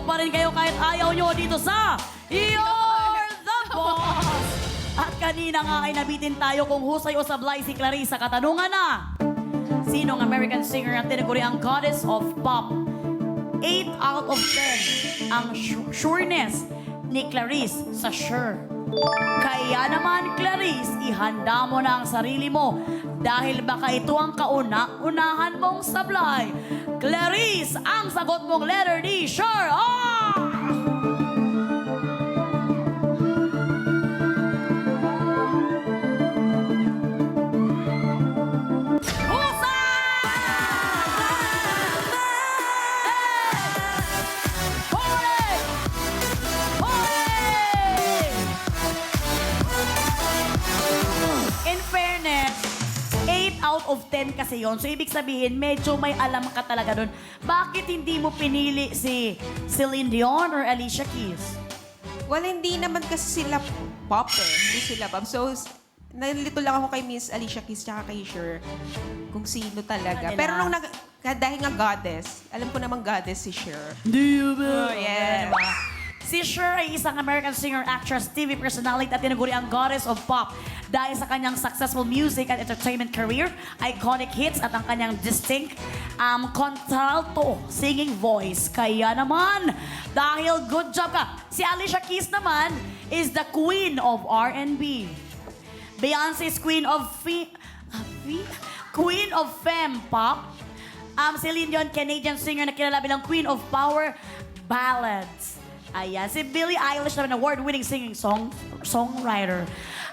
pa rin kayo kahit ayaw nyo dito sa You're the Boss! At kanina nga ay nabitin tayo kung husay o sablay si Clarice sa katanungan na sinong American singer ang tinaguri ang Goddess of Pop? 8 out of 10 ang sureness ni Clarice sa sure. Kaya naman, Clarice, ihanda mo na ang sarili mo dahil baka ito ang unahan mong sablay. Clarice, ang sagot mong letter D, sure! In fairness, 8 out of 10 kasi yon. So, ibig sabihin, medyo may alam ka talaga doon. Bakit hindi mo pinili si Celine Dion or Alicia Keys? Well, hindi naman kasi sila pop eh. Hindi sila pop. So, nalilito lang ako kay Miss Alicia Keys tsaka kay Cher kung sino talaga. Ano Pero nila? nung dahil nga goddess, alam ko namang goddess si Cher. Do you Oh, yes. Si Cher ay isang American singer, actress, TV personality at tinaguri ang Goddess of Pop dahil sa kanyang successful music and entertainment career, iconic hits at ang kanyang distinct contralto singing voice. Kaya naman, dahil good job ka. Si Alicia Keys naman is the queen of R&B. Beyonce is queen of queen of femme pop. Celine Dion, Canadian singer na kilala bilang Queen of Power Ballads. Ayan, si Billie Eilish naman, award-winning singing songwriter.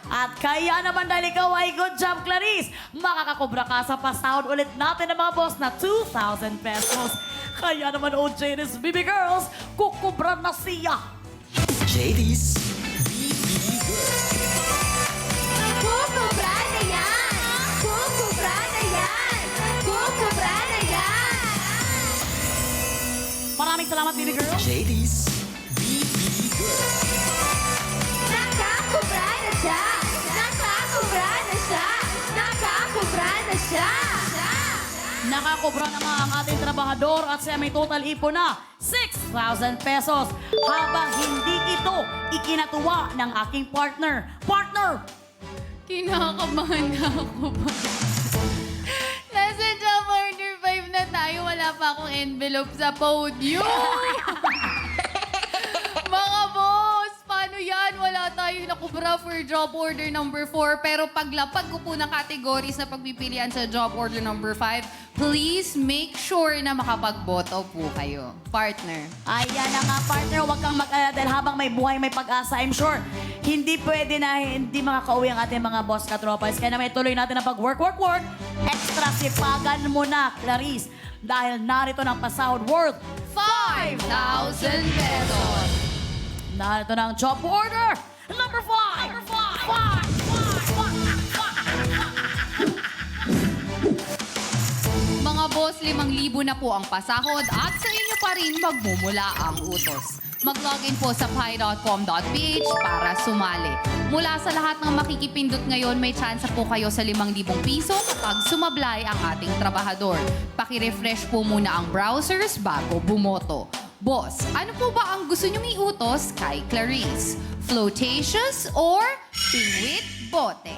At kaya naman dahil ikaw ay good job, Clarice, makakakobra ka sa pasahod ulit natin ng mga boss na 2,000 pesos. Kaya naman, OJ's BB Girls, kukubra na siya. JD's Kukubra na yan! Kukubra na yan! Kukubra na yan! Maraming salamat, BB Girls. JD's Nakakubra na siya! Nakakubra na siya! Nakakubra na siya! Nakakobra naman ang ating trabahador at siya may total ipon na 6,000 pesos habang hindi ito ikinatuwa ng aking partner. Partner! Kinakabahan na ako ba? Nasa job order 5 na tayo, wala pa akong envelope sa podium. Mga boss, paano yan? Wala tayong nakubra for job order number 4. Pero paglapag ko po ng categories na pagpipilian sa job order number 5, please make sure na makapagboto po kayo. Partner. Ayan na nga, partner. Huwag kang mag-alala dahil habang may buhay, may pag-asa. I'm sure, hindi pwede na hindi makakauwi ang ating mga boss katropas. Kaya naman ituloy natin ang pag-work. Extra sipagan mo na, Clarice. Dahil narito ng pasahod worth 5,000 pesos. narito ng job order number 5. Mga boss, 5,000 na po ang pasahod at sa inyo pa rin magmumula ang utos. Mag-login po sa pi.com.ph para sumali. Mula sa lahat ng makikipindot ngayon, may chance po kayo sa 5,000 piso kapag sumablay ang ating trabahador. Paki-refresh po muna ang browsers bago bumoto. Boss, ano po ba ang gusto niyong iutos kay Clarice? Flotatious or Pingwit Bote?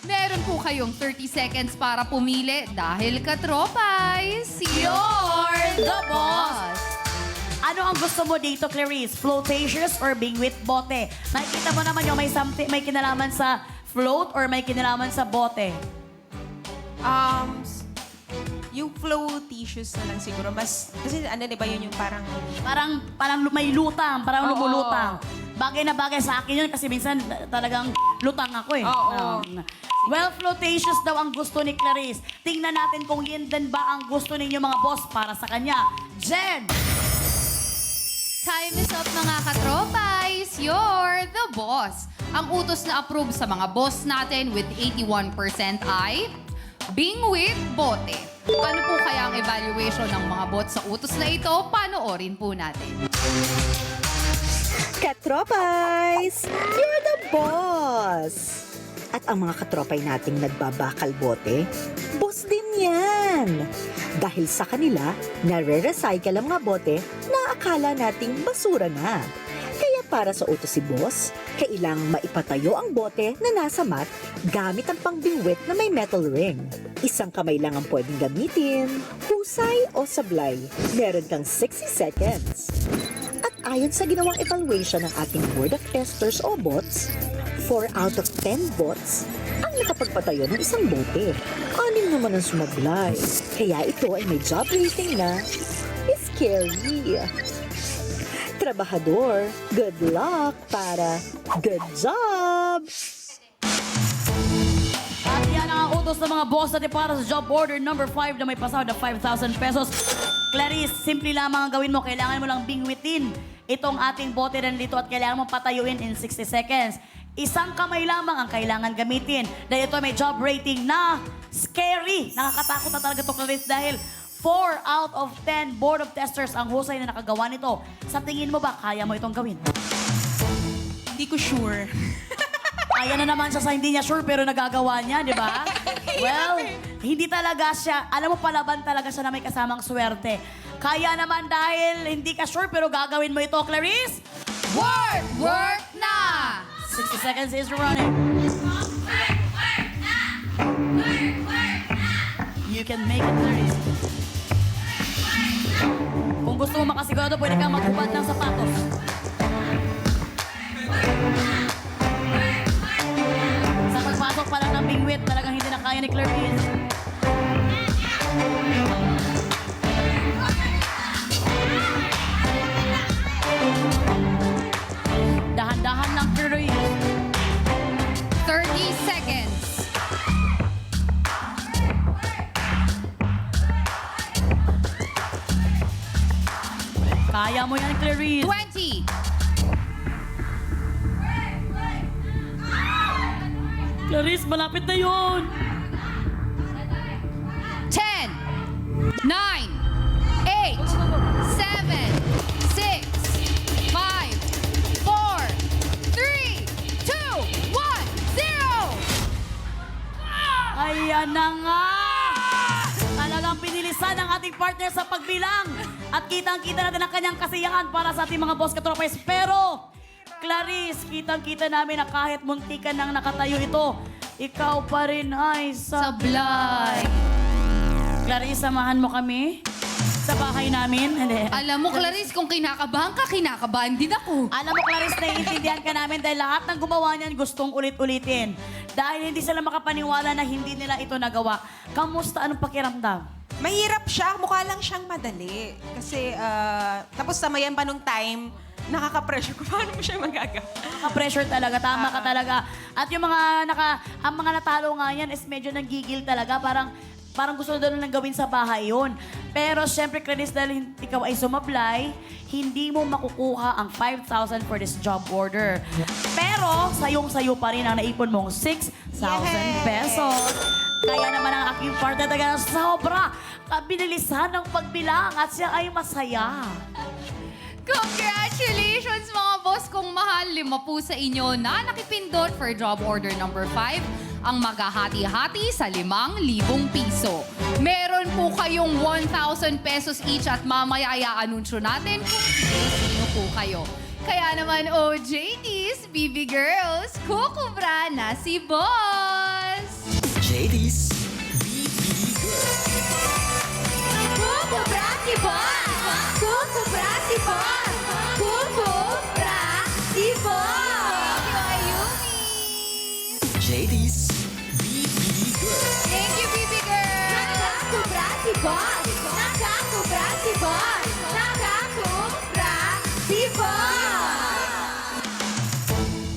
Meron po kayong 30 seconds para pumili dahil katropay, you're the boss! Ano ang gusto mo dito, Clarice? Flotatious or bingwit bote? Nakikita mo naman yung may kinalaman sa float or may kinalaman sa bote? Yung flow tissues na lang siguro. Kasi ano, di ba yun yung parang... Parang may lutang, parang Oo. lumulutang. Bagay na bagay sa akin yun kasi minsan talagang lutang ako eh. Oo. Well, flotatious daw ang gusto ni Clarice. Tingnan natin kung yun din ba ang gusto ninyo mga boss para sa kanya. Jen! Time is up mga katropays! You're the boss! Ang utos na approve sa mga boss natin with 81% ay Bingwit Bote. Ano po kaya ang evaluation ng mga bots sa utos na ito? Panoorin po natin. Katropays! You're the boss! At ang mga katropay nating nagbabakal bote, boss din yan! Dahil sa kanila, nare-recycle ang mga bote na akala nating basura na. Kaya para sa utos si Boss, kailangang maipatayo ang bote na nasa mat gamit ang pangbingwit na may metal ring. Isang kamay lang ang pwedeng gamitin, husay o sablay. Meron kang 60 seconds. At ayon sa ginawang evaluation ng ating Board of Testers o bots, 4 out of 10 bots ang nakapagpatayo ng isang bote. 6 naman ang sumablay. Kaya ito ay may job rating na scary. Trabahador, good luck para good job! At yan ang utos ng mga boss natin para sa job order number 5 na may pasahod na 5,000 pesos. Clarice, simple lamang ang gawin mo. Kailangan mo lang bingwitin itong ating bote na dito at kailangan mo patayuin in 60 seconds. Isang kamay lamang ang kailangan gamitin. Dahil ito may job rating na scary. Nakakatakot na talaga ito, Clarice, dahil 4 out of 10 Board of Testers ang husay na nakagawa nito. Sa tingin mo ba, kaya mo itong gawin? Hindi ko sure. Ayan na naman siya sa hindi niya sure pero nagagawa niya, di ba? Well, hindi talaga siya, alam mo palaban talaga siya na may kasamang swerte. Kaya naman dahil hindi ka sure pero gagawin mo ito, Clarice. Work! Work na! 60 seconds is running. You can make it, Clarice. Kung gusto mo makasigurado, pwede kang maghubad ng sapatos. Sa pagpasok pa lang ng bingwit, talagang hindi na kaya ni Clarice. Dahan-dahan lang, Clarice. 30 seconds. Kaya mo yan, Clarice. 20. Clarice, malapit na yun. 10, 9, 8, 7, 6, 5, 4, 3, 2, 1, 0! Ayan na nga! Talagang pinilisan ng ating partner sa pagbilang. At kitang-kita natin ang kanyang kasiyahan para sa ating mga boss katropes. Pero, Clarice, kitang-kita namin na kahit muntikan nang nakatayo ito, ikaw pa rin ay Sablay. Clarice, samahan mo kami sa bahay namin. Hindi. Alam mo, Clarice, kung kinakabahan ka, kinakabahan din ako. Alam mo, Clarice, naiintindihan ka namin dahil lahat ng gumawa niyan gustong ulit-ulitin. Dahil hindi sila makapaniwala na hindi nila ito nagawa. Kamusta? Anong pakiramdam? Mahirap siya, mukha lang siyang madali. Kasi, tapos samayan pa nung time, nakaka-pressure ko. Paano mo siya magagawa? Ka-pressure talaga, tama ka talaga. At yung ang mga natalo nga yan is medyo nagigil talaga. Parang gusto na doon lang gawin sa bahay yun. Pero syempre, Clarice, dahil ikaw ay sumablay, hindi mo makukuha ang 5,000 for this job order. Pero, sayong-sayo pa rin ang naipon mong 6,000 pesos. Kaya naman ang aking partner talaga sobra binilisan ng pagbilang at siya ay masaya. Congratulations mga boss kong mahal. 5 po sa inyo na nakipindot for job order number 5 ang maghahati-hati sa 5,000 piso. Meron po kayong 1,000 pesos each at mamaya i-anunsyo natin kung sino po kayo. Kaya naman, OJTs, BB Girls, kukubra na si Boss! JD's Kukubra si Boss! Kukubra si Boss! Kukubra si Boss! Ayumi! JD's Thank you, BB Girls! Nakakubra si Boss! Nakakubra si Boss! Nakakubra si Boss!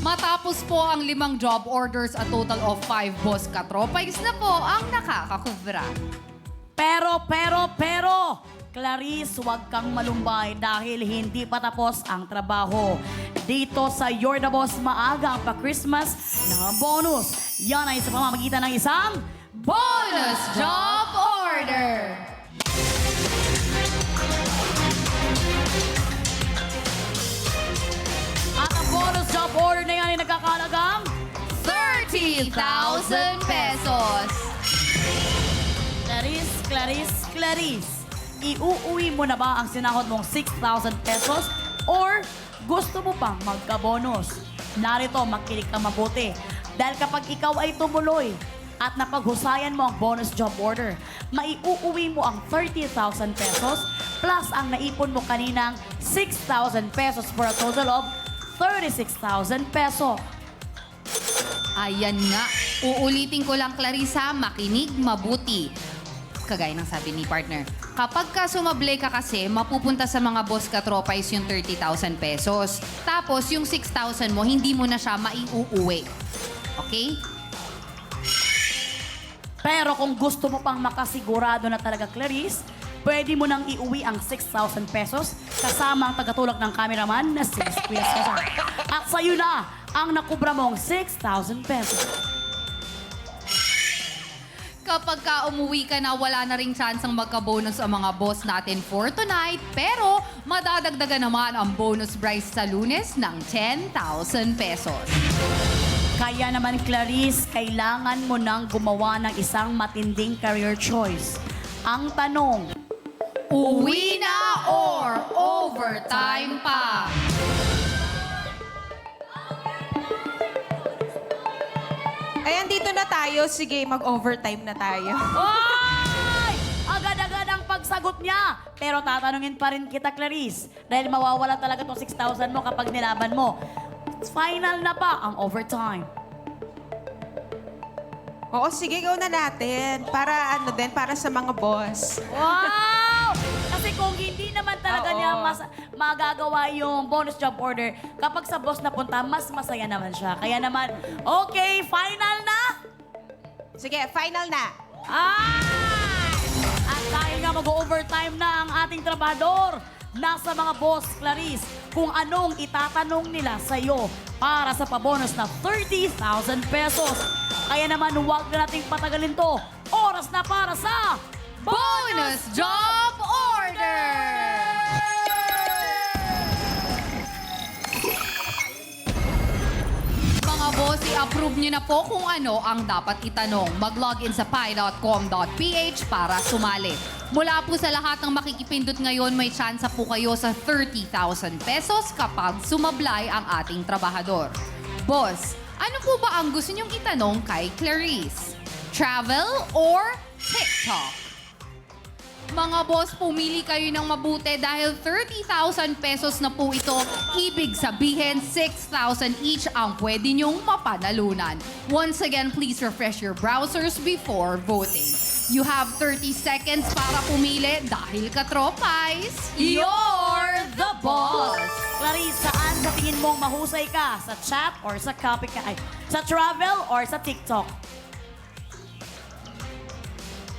Matapos po ang 5 job orders at total of 5 boss katropais na po ang nakakakubra. Pero, Clarice, huwag kang malumbay dahil hindi pa tapos ang trabaho. Dito sa You're the Boss, maaga ang pa-Christmas na bonus. Yan ay sa pamamagitan ng isang Bonus job order! At ang bonus job order na yan ay nagkakalagang 30,000 pesos. Clarice, Clarice, iuuwi mo na ba ang sinahod mong 6,000 pesos or gusto mo pang magka-bonus? Narito, makinig kang mabuti. Dahil kapag ikaw ay tumuloy at napaghusayan mo ang bonus job order, maiuuwi mo ang 30,000 pesos plus ang naipon mo kaninang 6,000 pesos for a total of 36,000 peso. Ayan nga. Uulitin ko lang, Clarissa, makinig mabuti. Kagaya ng sabi ni partner. Kapag ka sumablay ka kasi, mapupunta sa mga boss katropais yung 30,000 pesos. Tapos yung 6,000 mo, hindi mo na siya maiuuwi. Okay? Pero kung gusto mo pang makasigurado na talaga, Clarice, pwede mo nang iuwi ang 6,000 pesos kasama ang tagatulak ng cameraman na si Kuya Cesar. At sa'yo na ang nakubra mong 6,000 pesos. Kapag ka umuwi ka na, wala na ring chance ang magka-bonus ang mga boss natin for tonight. Pero madadagdagan naman ang bonus prize sa Lunes ng 10,000 pesos. Kaya naman, Clarice, kailangan mo nang gumawa ng isang matinding career choice. Ang tanong, Uwi na or overtime pa? Ayan, dito na tayo. Sige, mag-overtime na tayo. Ay! Agad-agad ang pagsagot niya. Pero tatanungin pa rin kita, Clarice. Dahil mawawala talaga itong 6,000 mo kapag nilaban mo. Final na pa ang overtime. Oo, sige, go na natin. Para ano din, para sa mga boss. Wow! Kasi kung hindi naman talaga Oo. niya magagawa yung bonus job order, kapag sa boss na punta, mas masaya naman siya. Kaya naman, okay, final na! Sige, final na. Ay! At dahil nga mag-overtime na ang ating trabahador, nasa mga boss, Clarice, kung anong itatanong nila sa'yo para sa pabonus na 30,000 pesos. Kaya naman, huwag na nating patagalin to. Oras na para sa Bonus Job Order! Mga boss, i-approve nyo na po kung ano ang dapat itanong. Mag-login sa pi.com.ph para sumali. Mula po sa lahat ng makikipindot ngayon, may tsansa po kayo sa 30,000 pesos kapag sumablay ang ating trabahador. Boss, ano po ba ang gusto nyong itanong kay Clarice? Travel or TikTok? Mga boss, pumili kayo ng mabuti dahil 30,000 pesos na po ito. Ibig sabihin, 6,000 each ang pwede nyong mapanalunan. Once again, please refresh your browsers before voting. You have 30 seconds para pumili dahil katropais, You're the boss! Clarice, saan sa tingin mong mahusay ka? Sa chat or sa copycat? Sa travel or sa TikTok?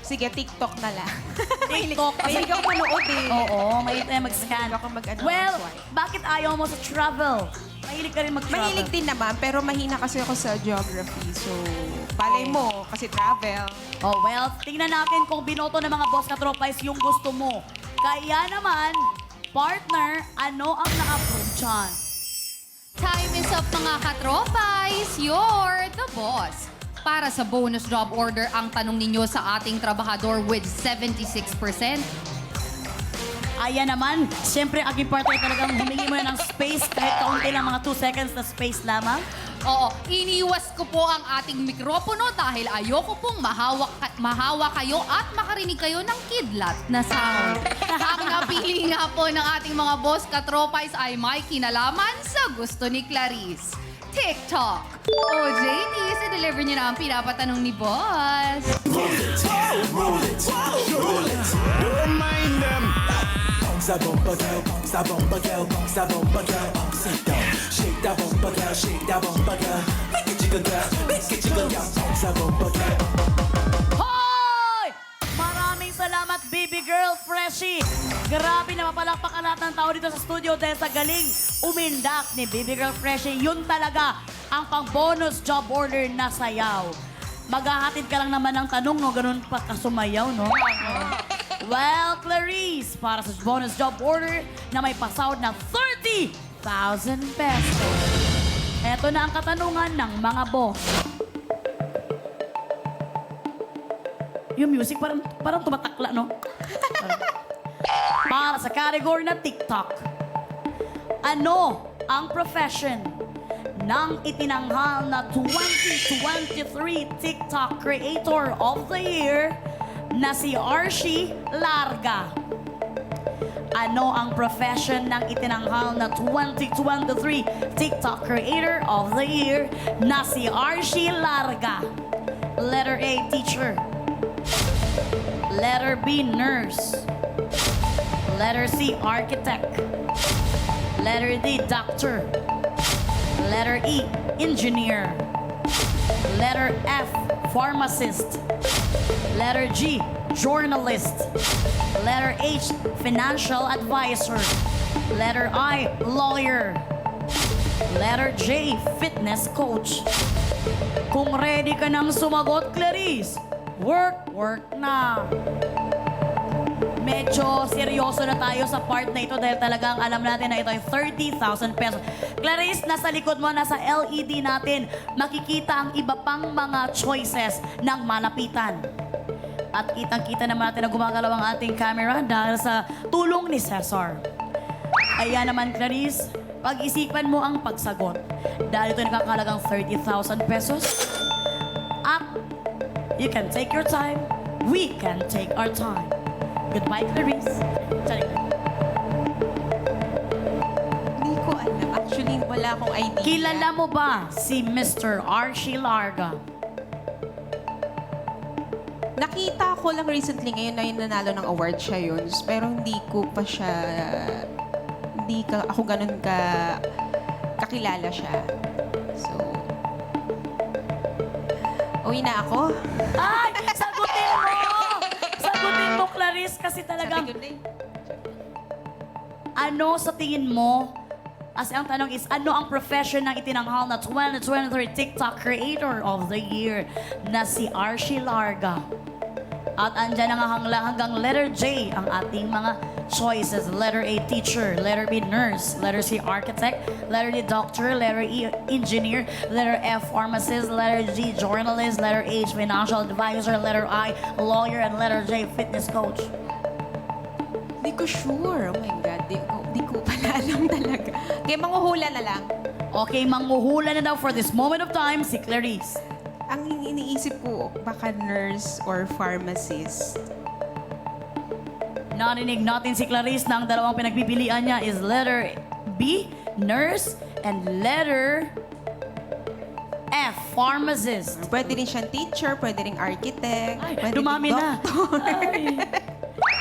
Sige, TikTok na lang. TikTok. Mahilig ako manood eh. Oo, mahilig tayo mag-scan. Mahilig ako mag-ano, Well, swipe. bakit ayaw mo sa travel? Mahilig ka rin mag-travel. Mahilig din naman, pero mahina kasi ako sa geography. So, palay mo, kasi travel. Oh, well, tingnan natin kung binoto ng mga boss katropais yung gusto mo. Kaya naman, partner, ano ang na-approve dyan? time is up mga katropais. You're the boss. Para sa bonus job order, ang tanong ninyo sa ating trabahador with 76%. Ayan naman, siyempre aking partner talagang humingi mo na ng space kahit kaunti lang mga 2 seconds na space lamang. Oo, iniwas ko po ang ating mikropono dahil ayoko pong mahawa kayo at makarinig kayo ng kidlat na sound. Ang napili nga po ng ating mga boss katropais ay may kinalaman sa gusto ni Clarice. TikTok. O JT, deliver niyo na ang pinapatanong ni boss. Remind them. Bounce that bumper girl, bounce that bumper girl, bounce that bumper girl. Sit down, shake that bumper girl, shake that bumper girl. Make it jiggle girl, make it jiggle girl. Bounce that bumper girl. Hoy! Maraming salamat, baby girl, Freshie. Grabe na mapalakpak ang lahat ng tao dito sa studio dahil sa galing umindak ni baby girl, Freshie. Yun talaga ang pang-bonus job order na sayaw. Maghahatid ka lang naman ng tanong, no? Ganun pa kasumayaw, no? Well, Clarice, para sa bonus job order na may pasahod na 30,000 pesos. Ito na ang katanungan ng mga boss. yung music parang tumatakla, no? Para sa category na TikTok. Ano ang profession ng itinanghal na 2023 TikTok Creator of the Year na si Archie Larga? Ano ang profession ng itinanghal na 2023 TikTok Creator of the Year na si Archie Larga? Letter A, teacher. Letter B, nurse. Letter C, architect. Letter D, doctor. Letter E, engineer. Letter F, pharmacist. Letter G, journalist. Letter H, financial advisor. Letter I, lawyer. Letter J, fitness coach. Kung ready ka nang sumagot, Clarice, work na. Medyo seryoso na tayo sa part na ito dahil talagang alam natin na ito ay 30,000 pesos. Clarice, nasa likod mo, nasa LED natin, makikita ang iba pang mga choices ng malapitan. At kitang-kita naman natin na gumagalaw ang ating camera dahil sa tulong ni Cesar. Ayan naman, Clarice, pag-isipan mo ang pagsagot. Dahil ito nakakalagang 30,000 pesos. At you can take your time, we can take our time. Goodbye, Clarice. Charing. Hindi ko alam. Actually, wala akong idea. Kilala mo ba si Mr. Archie Larga? Nakita ko lang recently ngayon na yung nanalo ng award siya yun. Pero hindi ko pa siya... ako ganun kakilala siya. So... Uwi na ako. Ay! Sagutin mo! Sagutin mo, Clarice, kasi talagang... Sabi ko na eh. Ano sa tingin mo, as ang tanong is, ano ang profession ng itinanghal na 2023 TikTok Creator of the Year na si Archie Larga? At andyan ang hanggang letter J ang ating mga choices. Letter A, teacher. Letter B, nurse. Letter C, architect. Letter D, doctor. Letter E, engineer. Letter F, pharmacist. Letter G, journalist. Letter H, financial advisor. Letter I, lawyer. And letter J, fitness coach. Hindi ko sure. Oh my God. Di ko pala alam talaga. Kaya manguhula na lang. Okay, manghuhula na daw for this moment of time si Clarice. Ang iniisip ko, baka nurse or pharmacist. Narinig natin si Clarice na ang dalawang pinagpipilian niya is letter B, nurse, and letter F, pharmacist. Pwede rin siyang teacher, pwede rin architect, Ay, pwede dumami rin na. doctor. Ay.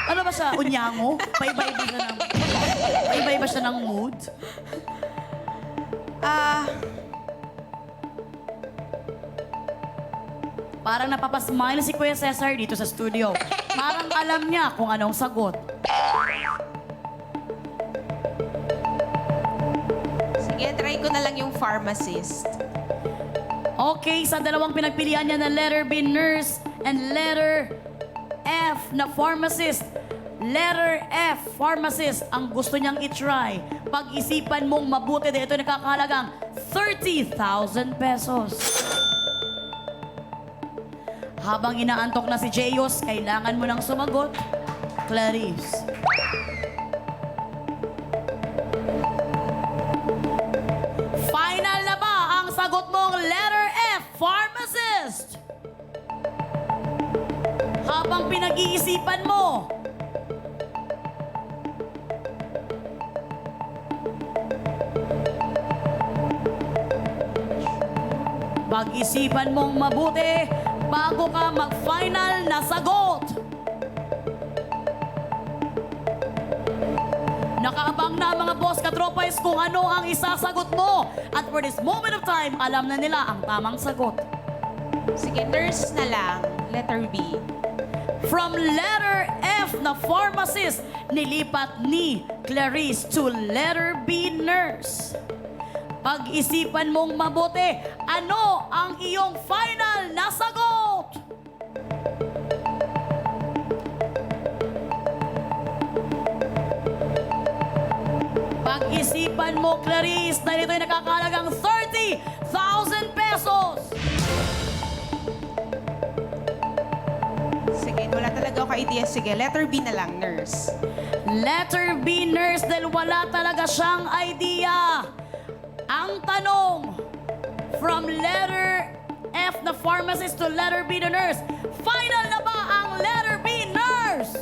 Ano ba siya? Unyango? Paibay ba siya ng mood? Parang napapasmile si Kuya Cesar dito sa studio. Parang alam niya kung anong sagot. Sige, try ko na lang yung pharmacist. Okay, sa dalawang pinagpilian niya na letter B, nurse, and letter F na pharmacist. Letter F, pharmacist, ang gusto niyang i-try. Pag-isipan mong mabuti dahil ito nakakahalagang 30,000 pesos. Habang inaantok na si Jeyos, kailangan mo nang sumagot, Clarice. Final na ba ang sagot mong letter F, pharmacist? Habang pinag-iisipan mo, pag-isipan mong mabuti bago ka mag-final na sagot. Nakaabang na ang mga boss katropais kung ano ang isasagot mo. At for this moment of time, alam na nila ang tamang sagot. Sige, nurse na lang. Letter B. From letter F na pharmacist, nilipat ni Clarice to letter B, nurse. Pag-isipan mong mabuti, ano ang iyong final na sagot? Pag-isipan mo, Clarice, dahil ito'y nakakalagang 30,000 pesos. Sige, ako idea. Sige, letter B na lang, nurse. Letter B, nurse, dahil wala talaga siyang idea. Ang tanong, from letter F na pharmacist to letter B na nurse, final na ba ang letter B, nurse?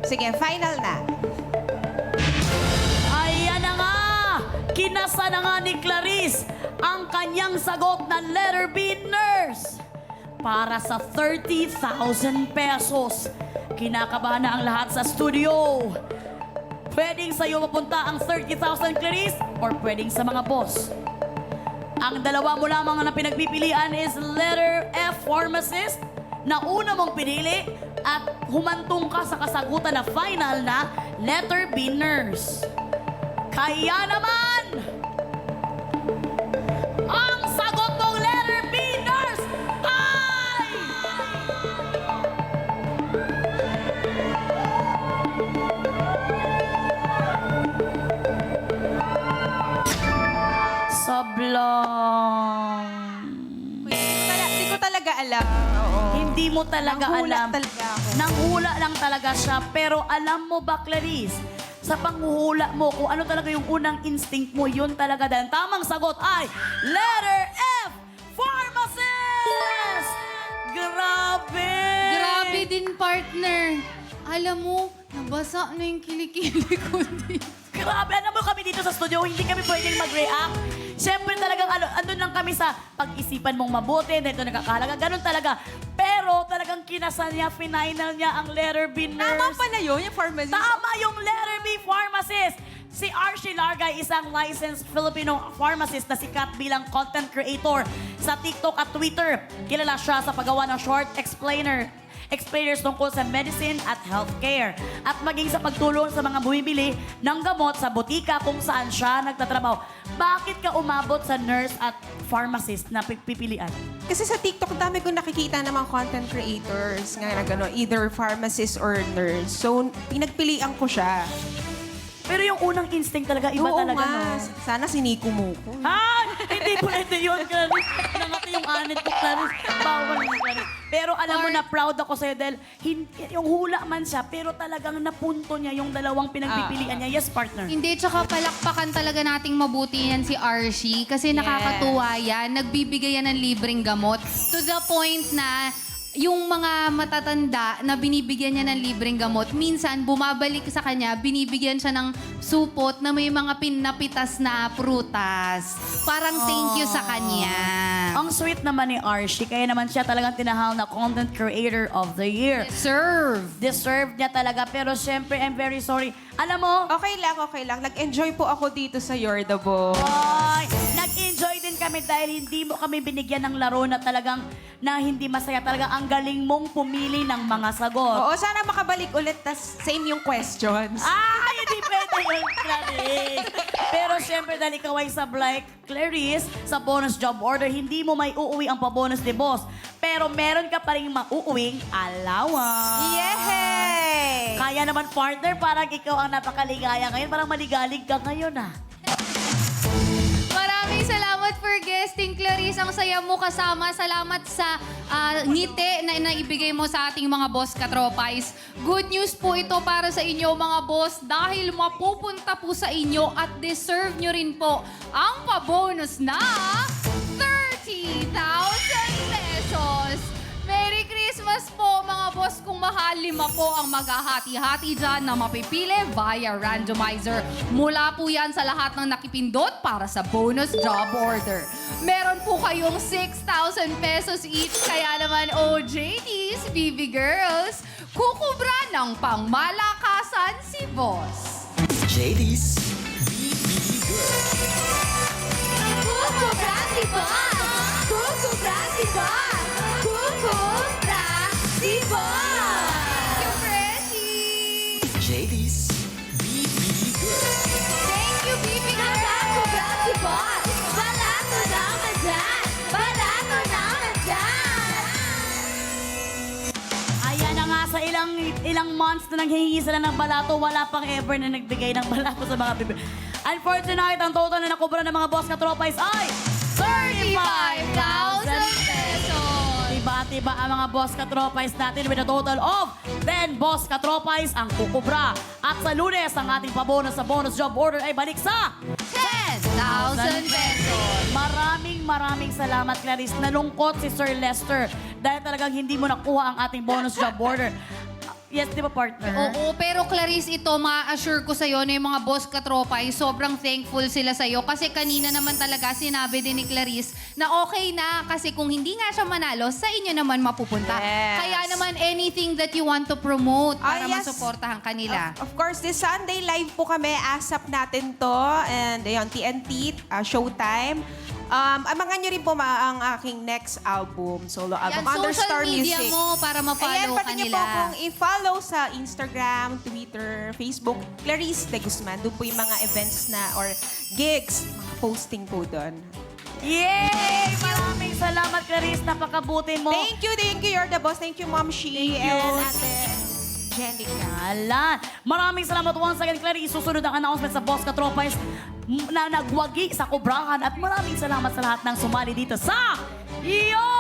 Sige, final na. Ayan na nga! Kinasa na nga ni Clarice ang kanyang sagot na letter B, nurse. Para sa 30,000 pesos. Kinakabahan na ang lahat sa studio. Pwedeng sa'yo mapunta ang 30,000, Clarice, or pwedeng sa mga boss. Ang dalawa mo lamang na pinagpipilian is letter F, pharmacist, na una mong pinili at humantong ka sa kasagutan na final na letter B, nurse. Kaya naman, ang sagot mong letter B, nurse, ay... Sablong. Hindi ko talaga alam. Oo. Hindi mo talaga Nanghula alam. talaga ako. Nanghula lang talaga siya. Pero alam mo ba, Clarice, sa panghuhula mo, kung ano talaga yung unang instinct mo, yun talaga dahil tamang sagot ay letter F, pharmacist! Grabe! Grabe din, partner. Alam mo, nabasa na yung kilikili ko dito. Grabe, alam mo kami dito sa studio, hindi kami pwedeng mag-react. Siyempre talagang andun lang kami sa pag-isipan mong mabuti, dahil ito nagkakalaga, ganun talaga. Pero talagang kinasa niya, final niya ang letter B, nurse. Tama pala yun, yung pharmacist. Tama yung letter B, pharmacist. Si Archie Largay, isang licensed Filipino pharmacist na sikat bilang content creator sa TikTok at Twitter. Kilala siya sa paggawa ng short explainers tungkol sa medicine at healthcare at maging sa pagtulong sa mga bumibili ng gamot sa butika kung saan siya nagtatrabaho. Bakit ka umabot sa nurse at pharmacist na pipilian? Kasi sa TikTok, dami ko nakikita ng mga content creators nga na gano'n, either pharmacist or nurse. So, pinagpilian ko siya. Pero yung unang instinct talaga, iba Oo talaga, nga. no? Sana siniko mo ko. Ha? Hindi pwede yun, Clarice. Nangati yung anit ko, Clarice. Bawal mo, Clarice. Pero alam mo na proud ako sa'yo dahil yung hula man siya, pero talagang napunto niya yung dalawang pinagpipilian niya. Yes, partner. Hindi, tsaka palakpakan talaga nating mabuti yan si Archie kasi nakakatuwa yan. Nagbibigay yan ng libreng gamot to the point na yung mga matatanda na binibigyan niya ng libreng gamot, minsan bumabalik sa kanya, binibigyan siya ng supot na may mga pinapitas na prutas. Parang thank you sa kanya. Ang sweet naman ni Archie, kaya naman siya talagang tinahal na Content Creator of the Year. Serve. Deserve niya talaga, pero syempre, I'm very sorry. Alam mo, Okay lang. Nag-enjoy po ako dito sa You're the Boss. ay, nag-enjoy din kami dahil hindi mo kami binigyan ng laro na talagang na hindi masaya. Talaga ang galing mong pumili ng mga sagot. Oo, sana makabalik ulit, tas same yung questions. Ay, hindi pwede yun, Clarice. Pero syempre, dahil ikaw ay sablay, Clarice, sa bonus job order, hindi mo may uuwi ang pabonus ni boss. Pero meron ka pa rin mauuwing allowance. Yay! Kaya naman, partner, parang ikaw ang napakaligaya ngayon. Parang maligalig ka ngayon, ah. Maraming salamat for guesting, Clarice. Ang saya mo kasama. Salamat sa ngiti na naibigay mo sa ating mga boss katropais. Good news po ito para sa inyo, mga boss, dahil mapupunta po sa inyo at deserve nyo rin po ang pabonus na 30,000 pesos. Merry Christmas po, mga boss. Kung mahal, 5 po ang maghahati-hati dyan na mapipili via randomizer. Mula po yan sa lahat ng nakipindot para sa bonus job order. Meron po kayong 6,000 pesos each. Kaya naman, OJTs, BB Girls, kukubra ng pangmalakasan si boss. JD's Kukubra si Boss! Kukubra si Boss! Kukubra si Boss! You Freshie! JD's Thank you, BB Girls! Nakakubra si Boss! Balato naman dyan! Balato naman dyan! Ayan na nga, sa ilang months na nanghihingi sila ng balato, wala pang ever na nagbigay ng balato sa mga bibig. And for tonight, ang total na nakubra ng mga boss katropais ay 35,000 pesos! iba ang mga boss katropais natin with a total of 10 boss katropais ang kukubra. At sa Lunes, ang ating pabonus sa bonus job order ay balik sa 10,000 pesos. Maraming salamat, Clarice. Nalungkot si Sir Lester dahil talagang hindi mo nakuha ang ating bonus job order. Yes, di ba, partner? Oo, pero Clarice, ito, ma-assure ko sa'yo na yung mga boss katropa ay sobrang thankful sila sa'yo. Kasi kanina naman talaga sinabi din ni Clarice na okay na kasi kung hindi nga siya manalo, sa inyo naman mapupunta. Yes. Kaya naman anything that you want to promote para yes. masuportahan kanila. Of course, this Sunday live po kami. ASAP natin to. And ayun, TNT, Showtime. Abangan nyo rin po ang aking next album, solo album, Yan, Under social Star media Music. mo para ma-follow Ayan, pati nyo kanila. po akong i-follow sa Instagram, Twitter, Facebook, Clarice de Guzman. Doon po yung mga events na or gigs, mga posting po doon. Yay! Maraming salamat, Clarice. Napakabuti mo. Thank you. You're the boss. Thank you, Ma'am Shi Thank you. and Ate Jenica. Alan. Maraming salamat once again, Clarice. Susunod ang announcement sa Boss Katropais na nagwagi sa kubrahan. At maraming salamat sa lahat ng sumali dito sa Iyo